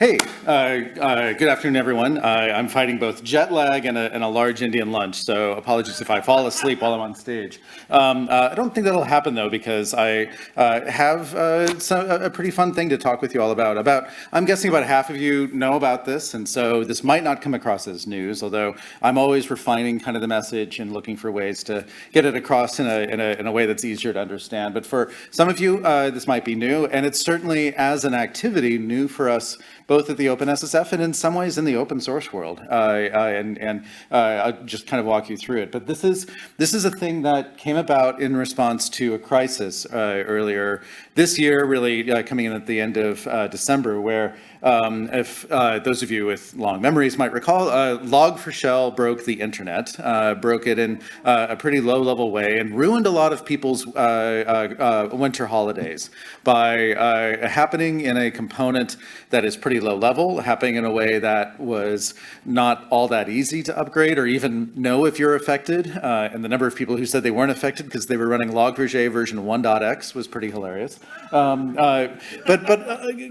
Hey, good afternoon, everyone. I'm fighting both jet lag and a large Indian lunch, so apologies if I fall asleep while I'm on stage. I don't think that'll happen, though, because I have a pretty fun thing to talk with you all about. I'm guessing about half of you know about this, and so this might not come across as news, although I'm always refining kind of the message and looking for ways to get it across in a way that's easier to understand. But for some of you, this might be new, and it's certainly, as an activity, new for us, both at the OpenSSF and in some ways in the open source world. I'll just kind of walk you through it. But this is a thing that came about in response to a crisis earlier this year, really coming in at the end of December, where if those of you with long memories might recall, Log4Shell broke the internet, broke it in a pretty low-level way, and ruined a lot of people's winter holidays by happening in a component that is pretty low level, happening in a way that was not all that easy to upgrade or even know if you're affected. And the number of people who said they weren't affected because they were running Log4j version 1.x was pretty hilarious. But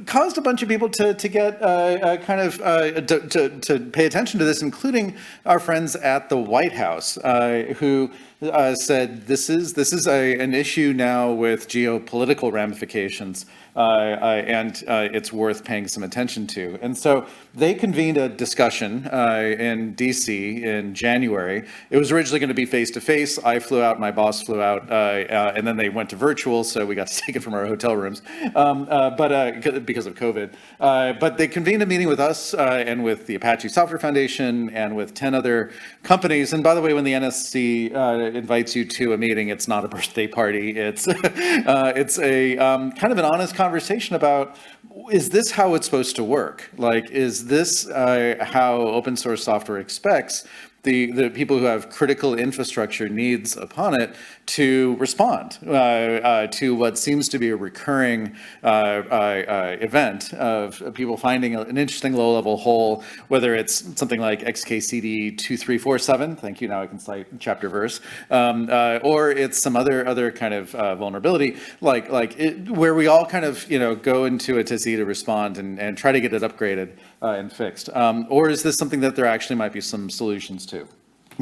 caused a bunch of people to get to pay attention to this, including our friends at the White House, who said this is an issue now with geopolitical ramifications, and it's worth paying some attention to. And so they convened a discussion in DC in January. It was originally going to be face-to-face. I flew out, my boss flew out, and then they went to virtual, so we got to take it from our hotel rooms, but because of COVID. But they convened a meeting with us and with the Apache Software Foundation and with 10 other companies. And by the way, when the NSC invites you to a meeting, it's not a birthday party. It's a kind of an honest conversation about, is this how it's supposed to work? Like, is this how open source software expects the people who have critical infrastructure needs upon it to respond to what seems to be a recurring event of people finding an interesting low-level hole, whether it's something like XKCD 2347, thank you, now I can cite chapter verse, or it's some other kind of vulnerability, where we all kind of go into a TC to respond and try to get it upgraded and fixed. Or is this something that there actually might be some solutions to?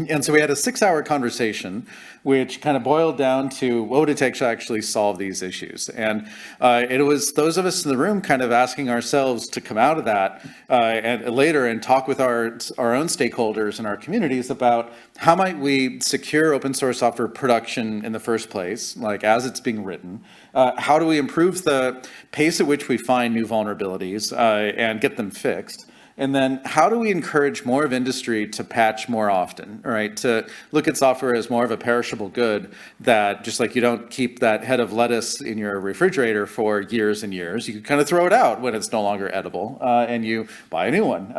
And so we had a 6-hour conversation, which kind of boiled down to what would it take to actually solve these issues. And it was those of us in the room kind of asking ourselves to come out of that and later and talk with our own stakeholders and our communities about how might we secure open source software production in the first place, like as it's being written. How do we improve the pace at which we find new vulnerabilities and get them fixed? And then how do we encourage more of industry to patch more often, right? To look at software as more of a perishable good that, just like you don't keep that head of lettuce in your refrigerator for years and years, you can kind of throw it out when it's no longer edible and you buy a new one.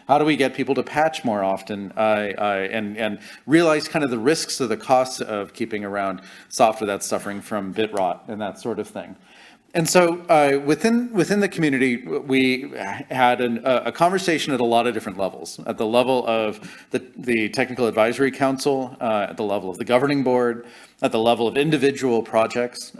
How do we get people to patch more often and realize kind of the risks of the costs of keeping around software that's suffering from bit rot and that sort of thing? And so within the community, we had a conversation at a lot of different levels. At the level of the Technical Advisory Council, at the level of the governing board, at the level of individual projects.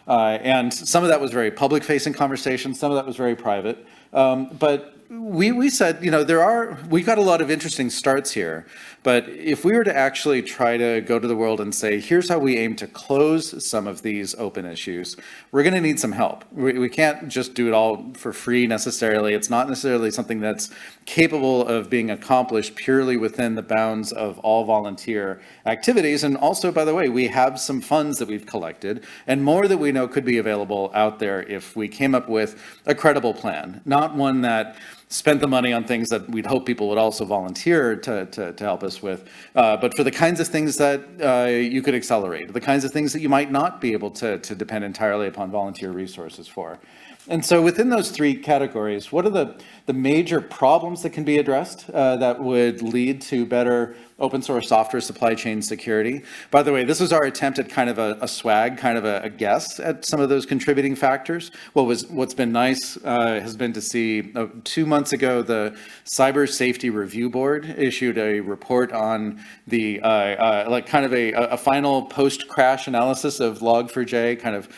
And some of that was very public-facing conversation, some of that was very private. But we said, we got a lot of interesting starts here, but if we were to actually try to go to the world and say, here's how we aim to close some of these open issues, we're going to need some help. We can't just do it all for free necessarily. It's not necessarily something that's capable of being accomplished purely within the bounds of all volunteer activities. And also, by the way, we have some funds that we've collected and more that we know could be available out there if we came up with a credible plan, not one that spent the money on things that we'd hope people would also volunteer to help us with, but for the kinds of things that you could accelerate, the kinds of things that you might not be able to depend entirely upon volunteer resources for. And so within those three categories, what are the major problems that can be addressed that would lead to better open source software supply chain security? By the way, this was our attempt at kind of a swag, kind of a guess at some of those contributing factors. What's been nice has been to see 2 months ago, the Cyber Safety Review Board issued a report on the kind of a final post-crash analysis of Log4j, kind of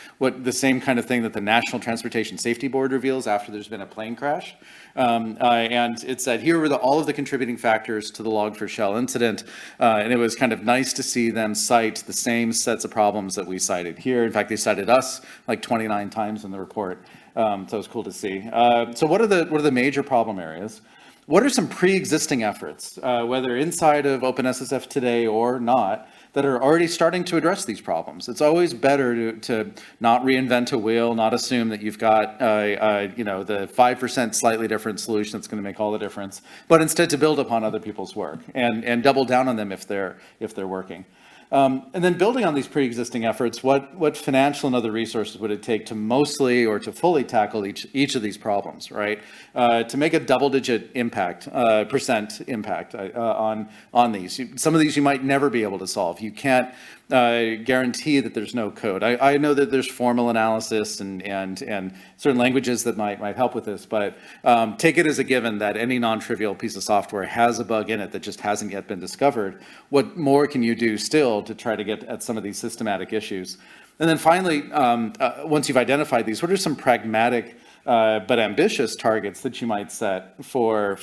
the same kind of thing that the National Transportation Safety Board reveals after there's been a plane crash. And it said, here were all of the contributing factors to the Log4Shell incident. And it was kind of nice to see them cite the same sets of problems that we cited here. In fact, they cited us like 29 times in the report. So it was cool to see. So what are the major problem areas? What are some pre-existing efforts, whether inside of OpenSSF today or not, that are already starting to address these problems? It's always better to not reinvent a wheel, not assume that you've got the 5% slightly different solution that's going to make all the difference, but instead to build upon other people's work and double down on them if they're working. And then building on these pre-existing efforts, what financial and other resources would it take to mostly or to fully tackle each of these problems, right? To make a double-digit percent impact on these. Some of these you might never be able to solve. You can't guarantee that there's no code. I know that there's formal analysis and certain languages that might help with this, but take it as a given that any non-trivial piece of software has a bug in it that just hasn't yet been discovered. What more can you do still to try to get at some of these systematic issues? And then finally, once you've identified these, what are some pragmatic but ambitious targets that you might set for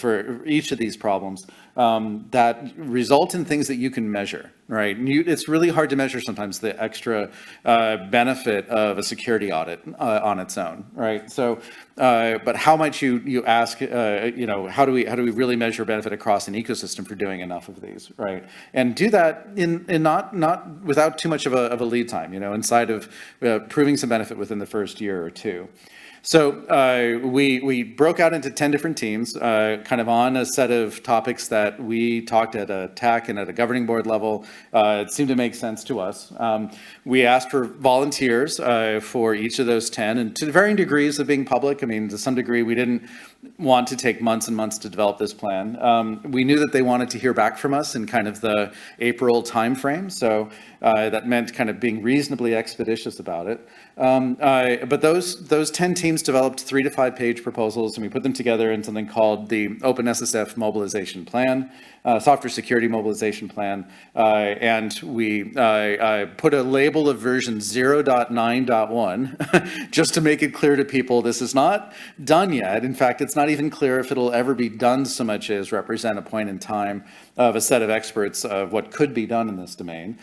each of these problems that result in things that you can measure, right? And it's really hard to measure sometimes the extra benefit of a security audit on its own, right? So, but how might you ask, how do we really measure benefit across an ecosystem for doing enough of these, right? And do that in not without too much of a lead time, inside of proving some benefit within the first year or two. So we broke out into 10 different teams, kind of on a set of topics that we talked at a TAC and at a governing board level. It seemed to make sense to us. We asked for volunteers for each of those 10, and to varying degrees of being public. I mean, to some degree, we didn't want to take months and months to develop this plan. We knew that they wanted to hear back from us in kind of the April timeframe, so that meant kind of being reasonably expeditious about it. But those 10 teams developed 3 to 5 page proposals, and we put them together in something called the OpenSSF Mobilization Plan, Software Security Mobilization Plan, and we put a label of version 0.9.1 just to make it clear to people this is not done yet. In fact, it's not even clear if it'll ever be done so much as represent a point in time of a set of experts of what could be done in this domain.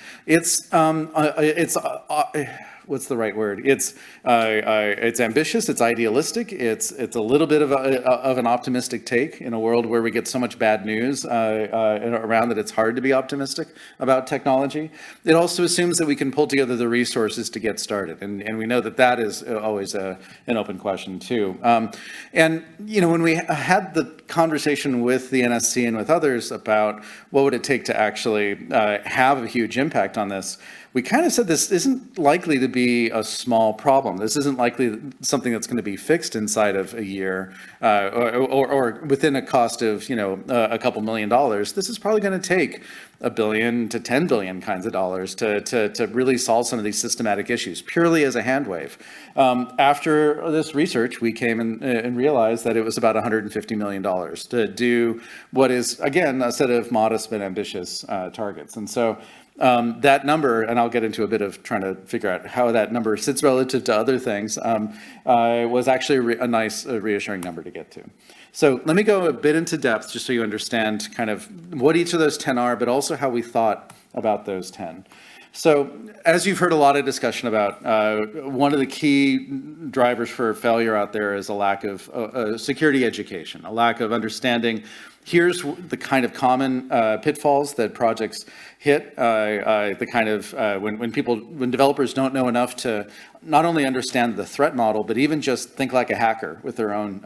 What's the right word? It's ambitious. It's idealistic. It's a little bit of an optimistic take in a world where we get so much bad news around that it's hard to be optimistic about technology. It also assumes that we can pull together the resources to get started, and we know that is always an open question too. And when we had the conversation with the NSC and with others about what would it take to actually have a huge impact on this, we kind of said this isn't likely to be a small problem. This isn't likely something that's going to be fixed inside of a year or within a cost of a couple $1 million. This is probably going to take $1 billion to $10 billion kinds of dollars to really solve some of these systematic issues purely as a hand wave. After this research, we came and realized that it was about $150 million to do what is, again, a set of modest but ambitious targets. And so that number, and I'll get into a bit of trying to figure out how that number sits relative to other things, was actually a nice, reassuring number to get to. So let me go a bit into depth just so you understand kind of what each of those 10 are, but also how we thought about those 10. So as you've heard a lot of discussion about, one of the key drivers for failure out there is a lack of security education, a lack of understanding. Here's the kind of common pitfalls that projects hit, the kind of when developers don't know enough to not only understand the threat model, but even just think like a hacker with their own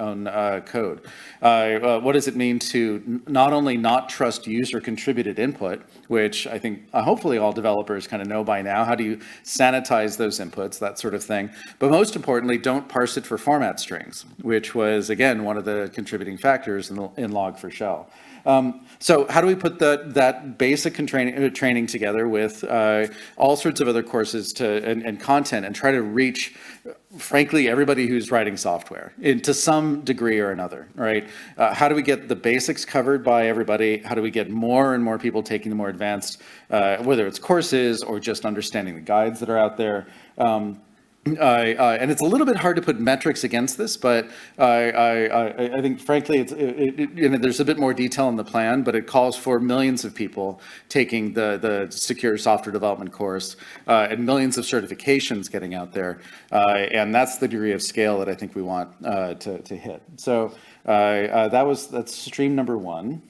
code. What does it mean to not only not trust user contributed input, which I think hopefully all developers kind of know by now. How do you sanitize those inputs, that sort of thing. But most importantly, don't parse it for format strings, which was, again, one of the contributing factors in Log4Shell. So how do we put that basic training together with all sorts of other courses and content and try to reach, frankly, everybody who's writing software to some degree or another, right? How do we get the basics covered by everybody? How do we get more and more people taking the more advanced, whether it's courses or just understanding the guides that are out there? And it's a little bit hard to put metrics against this, but I think, frankly, there's a bit more detail in the plan, but it calls for millions of people taking the secure software development course and millions of certifications getting out there. And that's the degree of scale that I think we want to hit. So that's stream number one.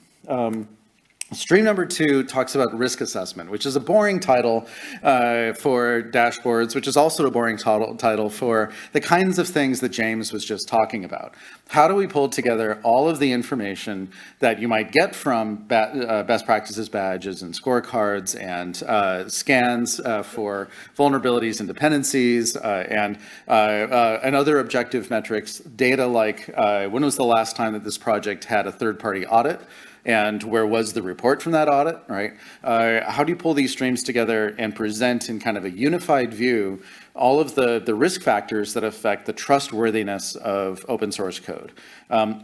Stream number two talks about risk assessment, which is a boring title for dashboards, which is also a boring title for the kinds of things that James was just talking about. How do we pull together all of the information that you might get from best practices badges and scorecards and scans for vulnerabilities and dependencies and other objective metrics, data like when was the last time that this project had a third-party audit? And where was the report from that audit, right? How do you pull these streams together and present in kind of a unified view all of the risk factors that affect the trustworthiness of open source code?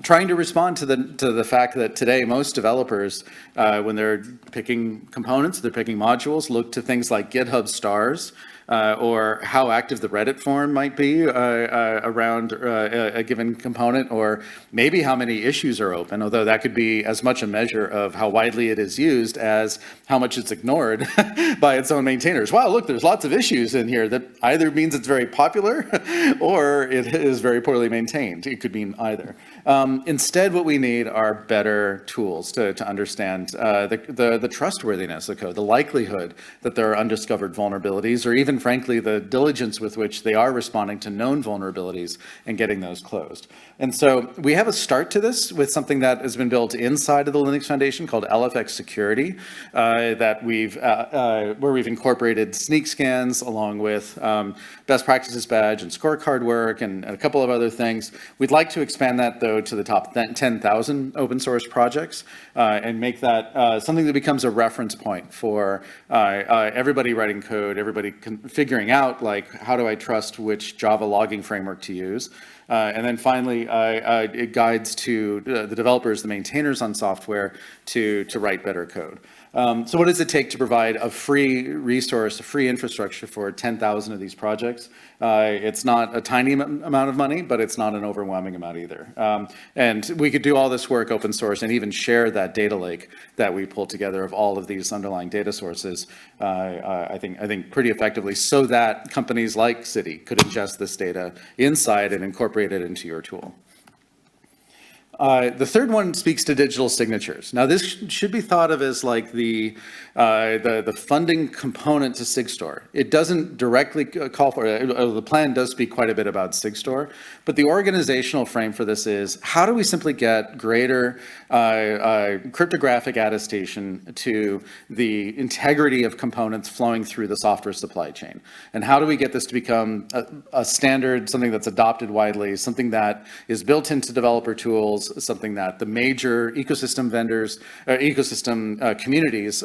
Trying to respond to the fact that today most developers, when they're picking components, they're picking modules, look to things like GitHub stars, or how active the Reddit forum might be around a given component, or maybe how many issues are open, although that could be as much a measure of how widely it is used as how much it's ignored by its own maintainers. Wow, look, there's lots of issues in here. That either means it's very popular or it is very poorly maintained. It could mean either. Instead, what we need are better tools to understand the trustworthiness of code, the likelihood that there are undiscovered vulnerabilities, or even frankly, the diligence with which they are responding to known vulnerabilities and getting those closed. And so we have a start to this with something that has been built inside of the Linux Foundation called LFX Security, that where we've incorporated sneak scans along with best practices badge and scorecard work and a couple of other things. We'd like to expand that though to the top 10,000 open source projects and make that something that becomes a reference point for everybody writing code, everybody figuring out like, how do I trust which Java logging framework to use? And then finally, it guides to the developers, the maintainers on software to write better code. So what does it take to provide a free resource, a free infrastructure for 10,000 of these projects? It's not a tiny amount of money, but it's not an overwhelming amount either. And we could do all this work open source and even share that data lake that we pull together of all of these underlying data sources, I think pretty effectively, so that companies like Citi could ingest this data inside and incorporate it into your tool. The third one speaks to digital signatures. Now, this should be thought of as like the funding component to SigStore. It doesn't directly call for it. The plan does speak quite a bit about SigStore, but the organizational frame for this is how do we simply get greater cryptographic attestation to the integrity of components flowing through the software supply chain? And how do we get this to become a standard, something that's adopted widely, something that is built into developer tools, something that the major ecosystem vendors, ecosystem communities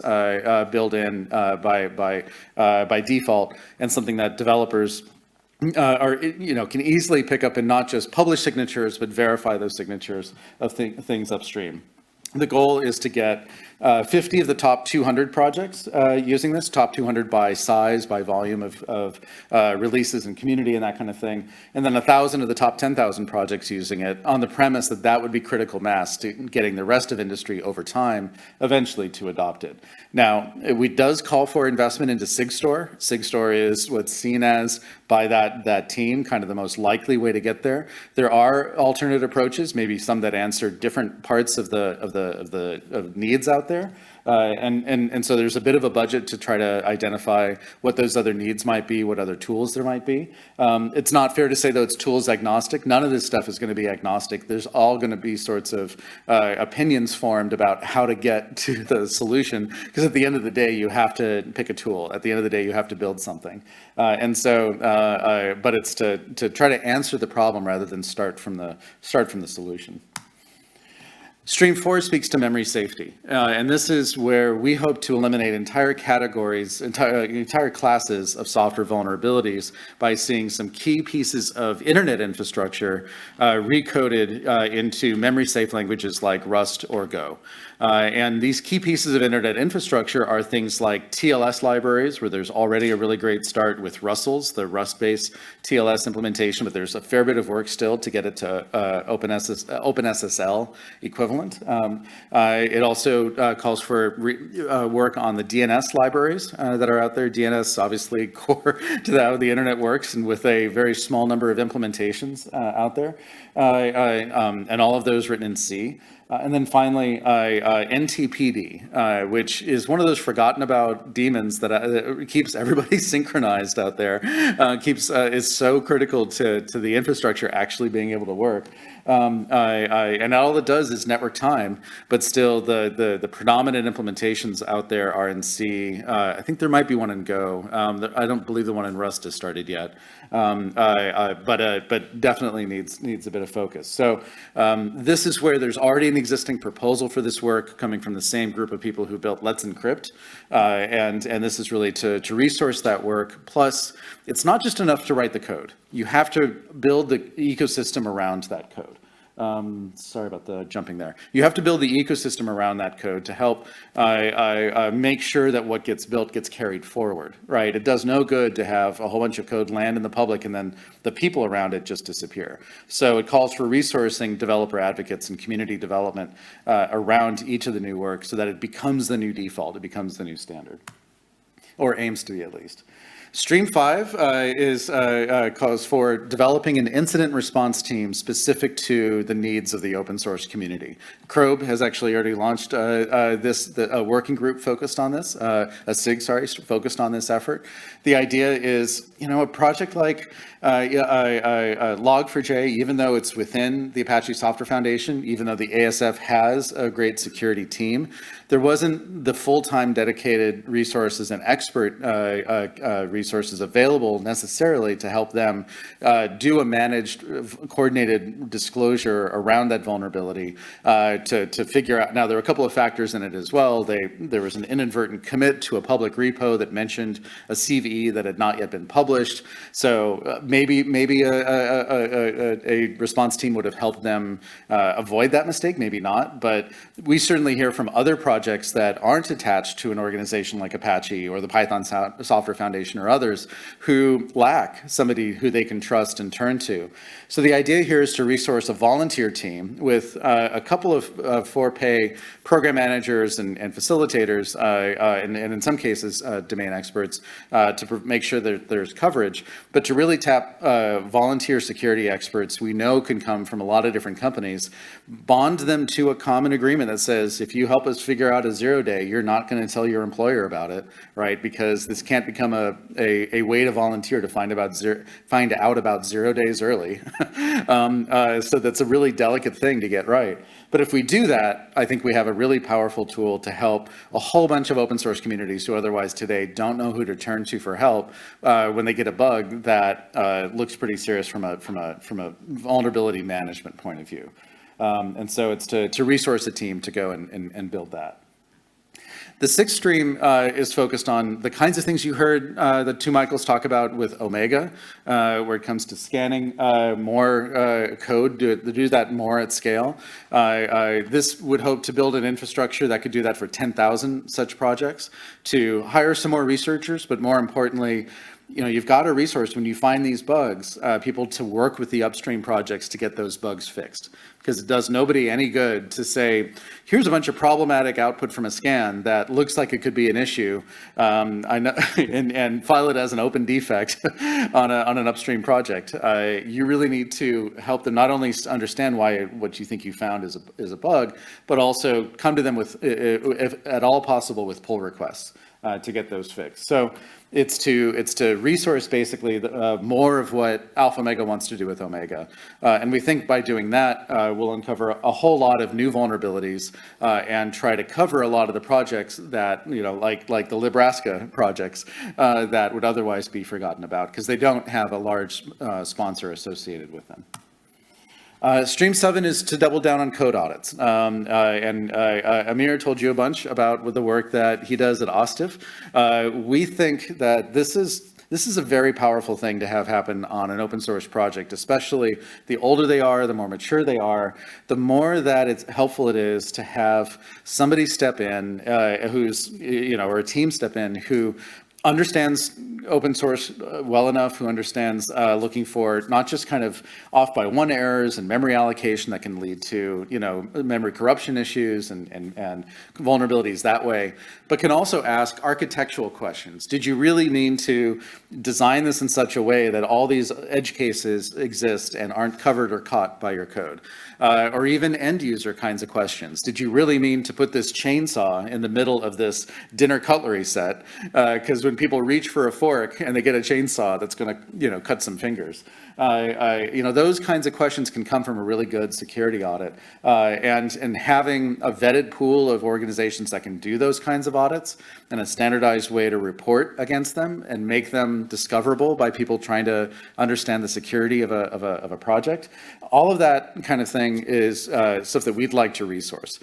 build in by default, and something that developers can easily pick up and not just publish signatures, but verify those signatures of things upstream. The goal is to get 50 of the top 200 projects using this, top 200 by size, by volume of releases and community and that kind of thing, and then 1,000 of the top 10,000 projects using it on the premise that that would be critical mass to getting the rest of industry over time eventually to adopt it. Now, it does call for investment into SigStore. SigStore is what's seen as, by that team, kind of the most likely way to get there. There are alternate approaches, maybe some that answer different parts of the needs out there. And so there's a bit of a budget to try to identify what those other needs might be, what other tools there might be. It's not fair to say, though, it's tools agnostic. None of this stuff is going to be agnostic. There's all going to be sorts of opinions formed about how to get to the solution, because at the end of the day, you have to pick a tool. At the end of the day, you have to build something. But it's to try to answer the problem rather than start from the solution. Stream 4 speaks to memory safety, and this is where we hope to eliminate entire categories, entire classes of software vulnerabilities by seeing some key pieces of internet infrastructure recoded into memory-safe languages like Rust or Go. And these key pieces of internet infrastructure are things like TLS libraries, where there's already a really great start with Russell's, the Rust-based TLS implementation, but there's a fair bit of work still to get it to OpenSSL equivalent. It also calls for work on the DNS libraries that are out there. DNS obviously core to how the internet works, and with a very small number of implementations out there, and all of those written in C. And then finally, NTPD, which is one of those forgotten about demons that keeps everybody synchronized out there, is so critical to the infrastructure actually being able to work. And all it does is network time, but still the predominant implementations out there are in C. I think there might be one in Go. I don't believe the one in Rust has started yet, but definitely needs a bit of focus. So this is where there's already an existing proposal for this work coming from the same group of people who built Let's Encrypt, and this is really to resource that work. Plus, it's not just enough to write the code. You have to build the ecosystem around that code. Sorry about the jumping there. You have to build the ecosystem around that code to help make sure that what gets built gets carried forward, right? It does no good to have a whole bunch of code land in the public and then the people around it just disappear. So it calls for resourcing developer advocates and community development around each of the new work so that it becomes the new default, it becomes the new standard, or aims to be at least. Stream 5 calls for developing an incident response team specific to the needs of the open source community. CROBE has actually already launched a working group focused on this, a SIG, focused on this effort. The idea is, a project like Log4j, even though it's within the Apache Software Foundation, even though the ASF has a great security team, there wasn't the full-time dedicated resources and expert resources available necessarily to help them do a managed, coordinated disclosure around that vulnerability to figure out. Now, there are a couple of factors in it as well. There was an inadvertent commit to a public repo that mentioned a CVE that had not yet been published. So maybe a response team would have helped them avoid that mistake, maybe not. But we certainly hear from other projects that aren't attached to an organization like Apache or the Python Software Foundation or others who lack somebody who they can trust and turn to. So the idea here is to resource a volunteer team with a couple of for-pay program managers and facilitators, and in some cases, domain experts, to make sure that there's coverage, but to really tap volunteer security experts we know can come from a lot of different companies, bond them to a common agreement that says, if you help us figure out a 0-day, you're not going to tell your employer about it, right? Because this can't become a way to volunteer to find out about 0 days early. So that's a really delicate thing to get right. But if we do that, I think we have a really powerful tool to help a whole bunch of open source communities who otherwise today don't know who to turn to for help when they get a bug that looks pretty serious from a vulnerability management point of view. And so it's to resource a team to go and build that. The sixth stream is focused on the kinds of things you heard the two Michaels talk about with Omega, where it comes to scanning more code, do that more at scale. This would hope to build an infrastructure that could do that for 10,000 such projects, to hire some more researchers, but more importantly, you've got a resource when you find these bugs, people to work with the upstream projects to get those bugs fixed. Because it does nobody any good to say, here's a bunch of problematic output from a scan that looks like it could be an issue, and file it as an open defect on an upstream project. You really need to help them not only understand why what you think you found is a bug, but also come to them with, if at all possible, with pull requests to get those fixed. So it's to resource basically more of what Alpha Omega wants to do with Omega. And we think by doing that, we'll uncover a whole lot of new vulnerabilities and try to cover a lot of the projects that, like the Libraska projects that would otherwise be forgotten about because they don't have a large sponsor associated with them. Stream 7 is to double down on code audits. Amir told you a bunch about with the work that he does at OSTIF. We think that this is a very powerful thing to have happen on an open source project, especially the older they are, the more mature they are, the more that it's helpful it is to have somebody step in who's, or a team step in who understands open source well enough, who understands looking for not just kind of off by one errors and memory allocation that can lead to, memory corruption issues and vulnerabilities that way, but can also ask architectural questions. Did you really mean to design this in such a way that all these edge cases exist and aren't covered or caught by your code? Or even end user kinds of questions. Did you really mean to put this chainsaw in the middle of this dinner cutlery set? Because when people reach for a fork and they get a chainsaw that's going to, cut some fingers. Those kinds of questions can come from a really good security audit. And having a vetted pool of organizations that can do those kinds of audits and a standardized way to report against them and make them discoverable by people trying to understand the security of a project, all of that kind of thing is stuff that we'd like to resource.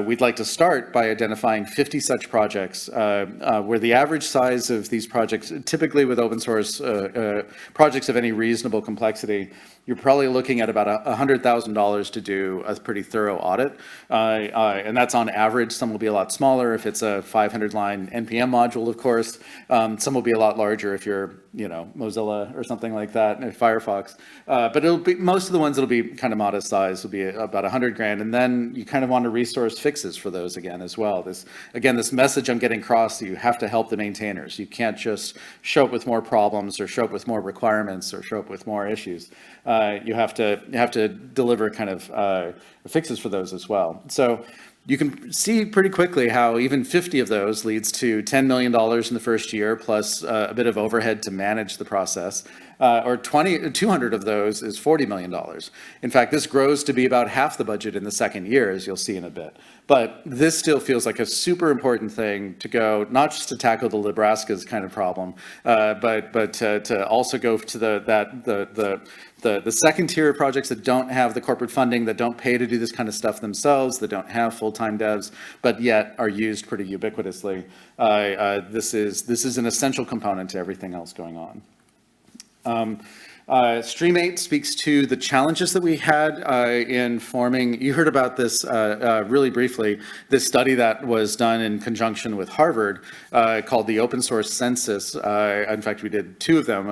We'd like to start by identifying 50 such projects where the average size of these projects, typically with open source projects of any reasonable complexity, you're probably looking at about $100,000 to do a pretty thorough audit. And that's on average. Some will be a lot smaller if it's a 500-line NPM module, of course. Some will be a lot larger if you're, Mozilla or something like that, Firefox. But it'll be, most of the ones that'll be kind of modest size will be about 100 grand. And then you kind of want to resource fixes for those again as well. This message I'm getting across that you have to help the maintainers. You can't just show up with more problems or show up with more requirements or show up with more issues. You have to deliver kind of fixes for those as well. So you can see pretty quickly how even 50 of those leads to $10 million in the first year, plus a bit of overhead to manage the process. Or 200 of those is $40 million. In fact, this grows to be about half the budget in the second year, as you'll see in a bit. But this still feels like a super important thing to go, not just to tackle the Nebraska's kind of problem, but to also go to the second tier of projects that don't have the corporate funding, that don't pay to do this kind of stuff themselves, that don't have full-time devs, but yet are used pretty ubiquitously. This is an essential component to everything else going on. Stream 8 speaks to the challenges that we had in forming, you heard about this really briefly, this study that was done in conjunction with Harvard called the Open Source Census. In fact, we did two of them,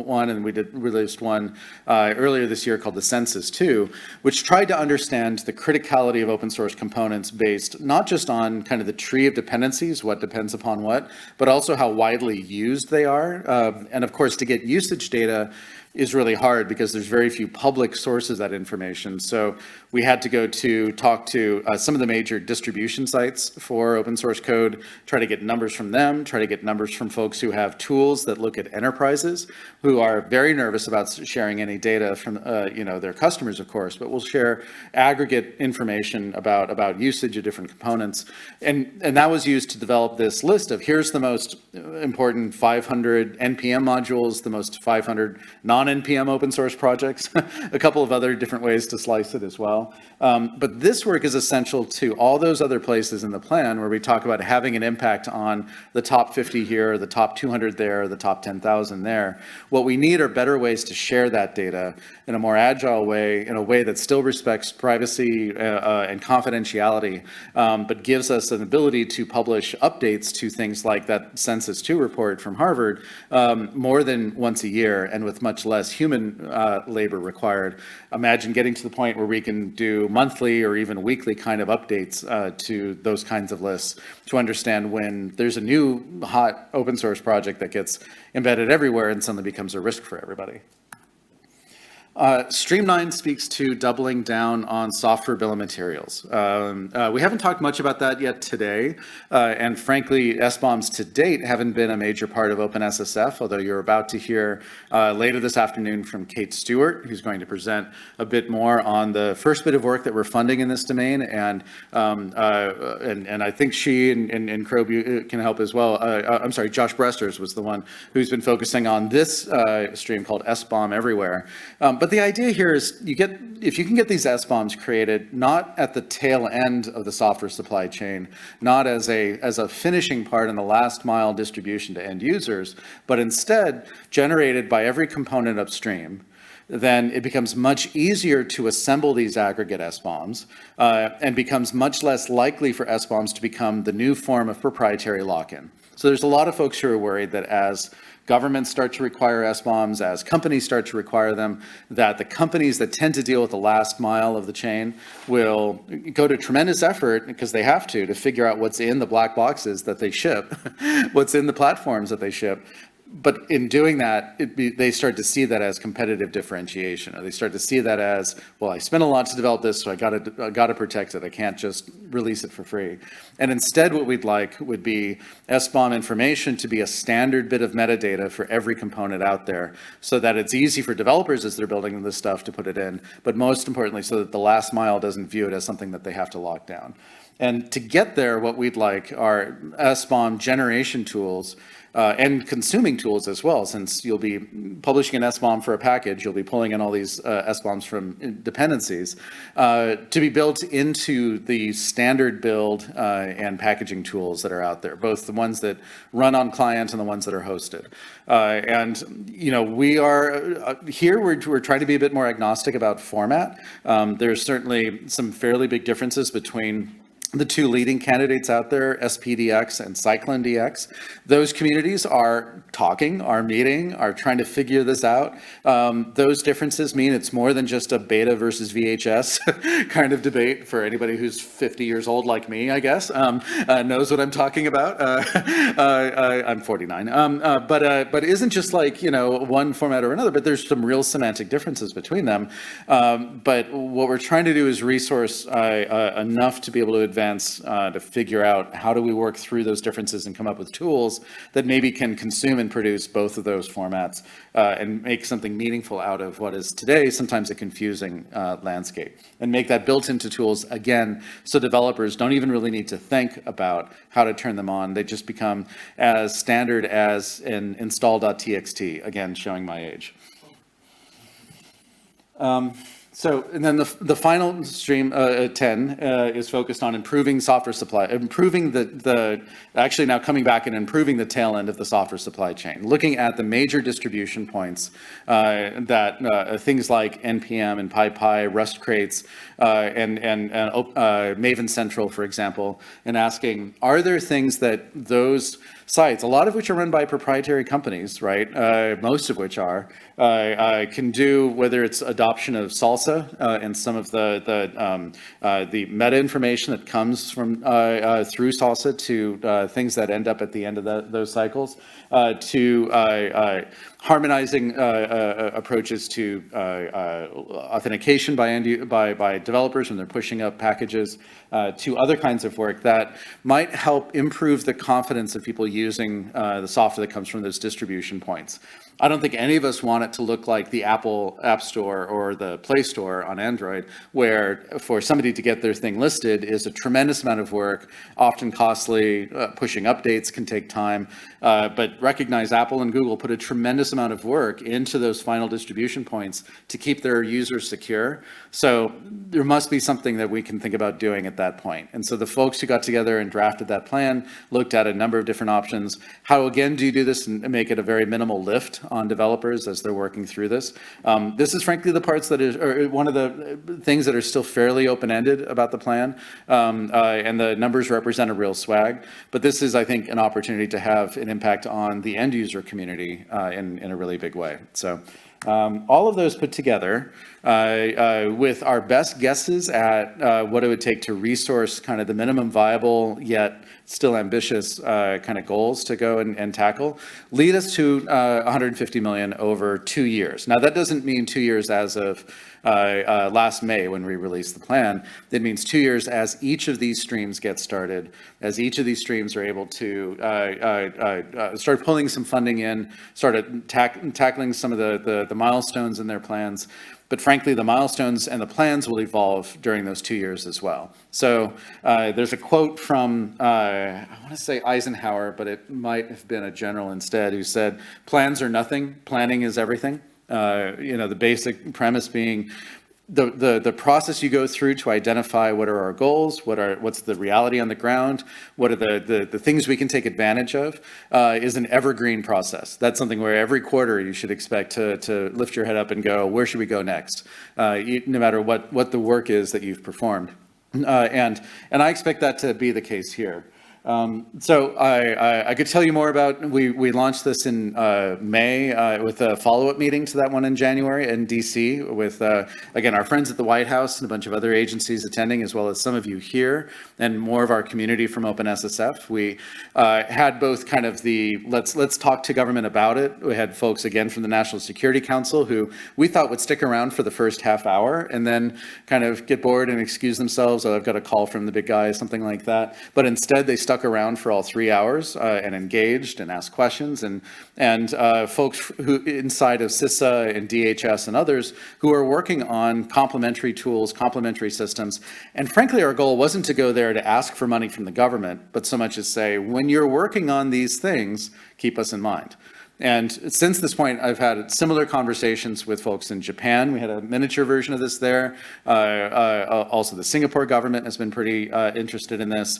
one, and we released one earlier this year called the Census 2, which tried to understand the criticality of open source components based not just on kind of the tree of dependencies, what depends upon what, but also how widely used they are. And of course, to get usage data is really hard because there's very few public sources of that information. So we had to go to talk to some of the major distribution sites for open source code, try to get numbers from them, try to get numbers from folks who have tools that look at enterprises, who are very nervous about sharing any data from their customers, of course, but will share aggregate information about usage of different components. And that was used to develop this list of here's the most important 500 NPM modules, the most 500 non-NPM open source projects, a couple of other different ways to slice it as well. But this work is essential to all those other places in the plan where we talk about having an impact on the top 50 here, the top 200 there, the top 10,000 there. What we need are better ways to share that data in a more agile way, in a way that still respects privacy and confidentiality, but gives us an ability to publish updates to things like that Census 2 report from Harvard more than once a year and with much less human labor required. Imagine getting to the point where we can do monthly or even weekly kind of updates to those kinds of lists to understand when there's a new hot open source project that gets embedded everywhere and suddenly becomes a risk for everybody. Stream 9 speaks to doubling down on software bill of materials. We haven't talked much about that yet today, and frankly, SBOMs to date haven't been a major part of OpenSSF, although you're about to hear later this afternoon from Kate Stewart, who's going to present a bit more on the first bit of work that we're funding in this domain, and I think she and Crow can help as well. I'm sorry, Josh Bresters was the one who's been focusing on this stream called SBOM Everywhere. But the idea here is if you can get these SBOMs created not at the tail end of the software supply chain, not as a finishing part in the last mile distribution to end users, but instead generated by every component upstream, then it becomes much easier to assemble these aggregate SBOMs and becomes much less likely for SBOMs to become the new form of proprietary lock-in. So there's a lot of folks who are worried that as governments start to require SBOMs, as companies start to require them, that the companies that tend to deal with the last mile of the chain will go to tremendous effort, because they have to figure out what's in the black boxes that they ship, what's in the platforms that they ship. But in doing that, they start to see that as competitive differentiation, or they start to see that as, well, I spent a lot to develop this, so I got to protect it. I can't just release it for free. And instead, what we'd like would be SBOM information to be a standard bit of metadata for every component out there, so that it's easy for developers as they're building this stuff to put it in, but most importantly, so that the last mile doesn't view it as something that they have to lock down. And to get there, what we'd like are SBOM generation tools and consuming tools as well, since you'll be publishing an SBOM for a package, you'll be pulling in all these SBOMs from dependencies to be built into the standard build and packaging tools that are out there, both the ones that run on client and the ones that are hosted. And we are here, we're trying to be a bit more agnostic about format. There's certainly some fairly big differences between the two leading candidates out there, SPDX and CycloneDX. Those communities are talking, are meeting, are trying to figure this out. Those differences mean it's more than just a beta versus VHS kind of debate. For anybody who's 50 years old like me, I guess, knows what I'm talking about. I'm 49. But it isn't just like, one format or another, but there's some real semantic differences between them. But what we're trying to do is resource enough to be able to advance to figure out how do we work through those differences and come up with tools that maybe can consume and produce both of those formats and make something meaningful out of what is today sometimes a confusing landscape, and make that built into tools again, so developers don't even really need to think about how to turn them on. They just become as standard as an install.txt, again showing my age. So, and then the final stream, 10, is focused on improving software supply, improving actually now coming back and improving the tail end of the software supply chain, looking at the major distribution points that things like NPM and PyPy, Rust crates, and Maven Central, for example, and asking, are there things that those sites, a lot of which are run by proprietary companies, right? Most of which are, can do, whether it's adoption of Salsa and some of the meta information that comes from through Salsa to things that end up at the end of those cycles, to harmonizing approaches to authentication by developers when they're pushing up packages, to other kinds of work that might help improve the confidence of people using the software that comes from those distribution points. I don't think any of us want it to look like the Apple App Store or the Play Store on Android, where for somebody to get their thing listed is a tremendous amount of work, often costly. Pushing updates can take time, but recognize Apple and Google put a tremendous amount of work into those final distribution points to keep their users secure. So there must be something that we can think about doing at that point. And so the folks who got together and drafted that plan looked at a number of different options. How again do you do this and make it a very minimal lift on developers as they're working through this? This is frankly the parts that are one of the things that are still fairly open-ended about the plan, and the numbers represent a real swag. But this is, I think, an opportunity to have an impact on the end user community in a really big way. So all of those put together with our best guesses at what it would take to resource kind of the minimum viable yet still ambitious kind of goals to go and tackle, lead us to 150 million over 2 years. Now that doesn't mean 2 years as of last May when we released the plan. It means 2 years as each of these streams get started, as each of these streams are able to start pulling some funding in, start tackling some of the milestones in their plans. But frankly, the milestones and the plans will evolve during those 2 years as well. So there's a quote from, I want to say Eisenhower, but it might have been a general instead, who said, "Plans are nothing, planning is everything." The basic premise being the process you go through to identify what are our goals, what's the reality on the ground, what are the things we can take advantage of, is an evergreen process. That's something where every quarter you should expect to lift your head up and go, where should we go next? No matter what the work is that you've performed. And I expect that to be the case here. So I could tell you more about, we launched this in May with a follow-up meeting to that one in January in DC with, again, our friends at the White House and a bunch of other agencies attending, as well as some of you here and more of our community from OpenSSF. We had both kind of the, let's talk to government about it. We had folks, again, from the National Security Council who we thought would stick around for the first half hour and then kind of get bored and excuse themselves. Oh, I've got a call from the big guy, something like that. But instead, they stuck around for all 3 hours and engaged and asked questions, and folks who inside of CISA and DHS and others who are working on complementary tools, complementary systems. And frankly, our goal wasn't to go there to ask for money from the government, but so much as say, when you're working on these things, keep us in mind. And since this point, I've had similar conversations with folks in Japan. We had a miniature version of this there. Also, the Singapore government has been pretty interested in this.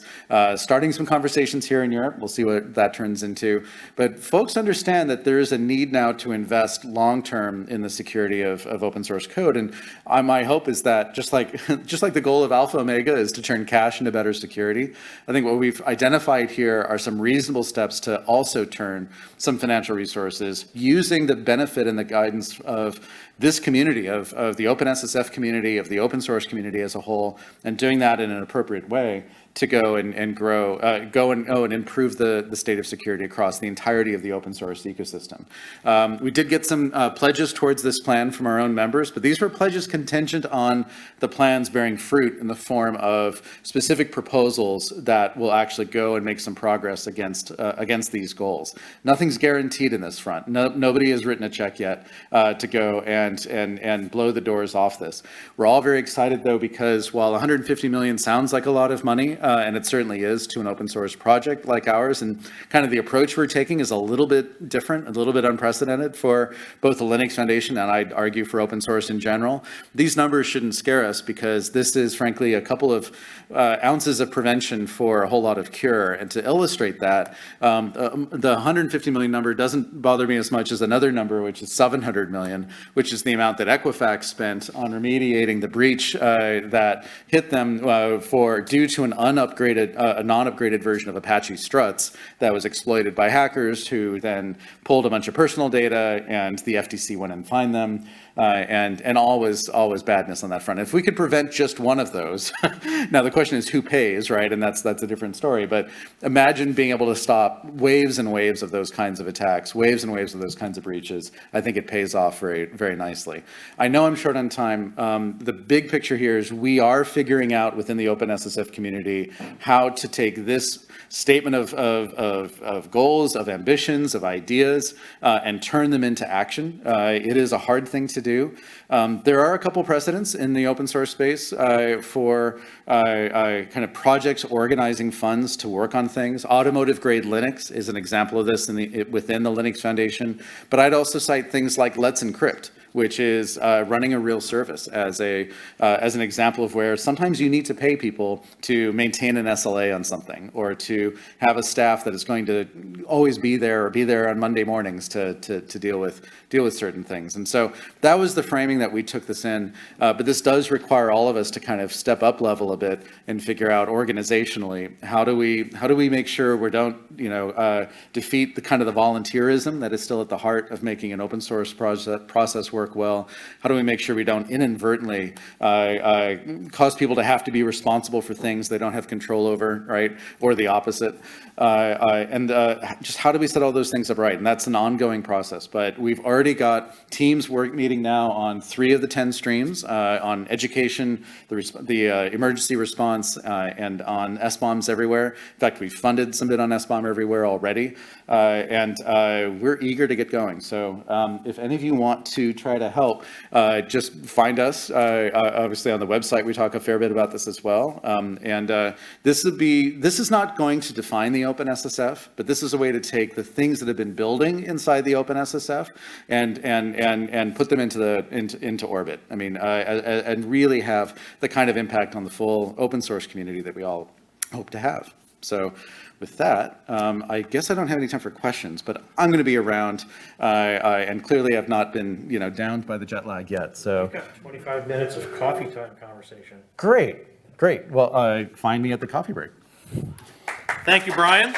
Starting some conversations here in Europe. We'll see what that turns into. But folks understand that there is a need now to invest long-term in the security of open source code. And my hope is that just like the goal of Alpha Omega is to turn cash into better security, I think what we've identified here are some reasonable steps to also turn some financial resources using the benefit and the guidance of this community, of the OpenSSF community, of the open source community as a whole, and doing that in an appropriate way to go and grow, and improve the state of security across the entirety of the open source ecosystem. We did get some pledges towards this plan from our own members, but these were pledges contingent on the plans bearing fruit in the form of specific proposals that will actually go and make some progress against these goals. Nothing's guaranteed in this front. Nobody has written a check yet to go and blow the doors off this. We're all very excited though, because while 150 million sounds like a lot of money, and it certainly is to an open source project like ours, and kind of the approach we're taking is a little bit different, a little bit unprecedented for both the Linux Foundation and I'd argue for open source in general. These numbers shouldn't scare us, because this is frankly a couple of ounces of prevention for a whole lot of cure. And to illustrate that, the 150 million number doesn't bother me as much as another number, which is 700 million, which is the amount that Equifax spent on remediating the breach that hit them due to a non-upgraded version of Apache Struts that was exploited by hackers who then pulled a bunch of personal data, and the FTC went and fined them. And always badness on that front. If we could prevent just one of those, now the question is who pays, right? And that's a different story. But imagine being able to stop waves and waves of those kinds of attacks, waves and waves of those kinds of breaches. I think it pays off very, very nicely. I know I'm short on time. The big picture here is we are figuring out within the OpenSSF community how to take this statement of goals, of ambitions, of ideas, and turn them into action. It is a hard thing to do. There are a couple precedents in the open source space for kind of projects organizing funds to work on things. Automotive grade Linux is an example of this within the Linux Foundation, but I'd also cite things like Let's Encrypt, which is running a real service as an example of where sometimes you need to pay people to maintain an SLA on something, or to have a staff that is going to always be there, or be there on Monday mornings to deal with certain things. And so that was the framing that we took this in. But this does require all of us to kind of step up level a bit and figure out organizationally how do we make sure we don't defeat the kind of the volunteerism that is still at the heart of making an open source process work well. How do we make sure we don't inadvertently cause people to have to be responsible for things they don't have control over, right? Or the opposite. Just how do we set all those things up right? And that's an ongoing process. But we've already got teams meeting now on 3 of the 10 streams, on education, the emergency response, and on SBOMs everywhere. In fact, we funded some bit on SBOM everywhere already. And we're eager to get going. So if any of you want to try try to help, just find us. Obviously on the website, we talk a fair bit about this as well. This is not going to define the OpenSSF, but this is a way to take the things that have been building inside the OpenSSF and put them into orbit. I mean, and really have the kind of impact on the full open source community that we all hope to have. So with that, I guess I don't have any time for questions, but I'm going to be around, and clearly I've not been, downed by the jet lag yet. So We've got 25 minutes of coffee time conversation. great. Well, find me at the coffee break. Thank you, Brian.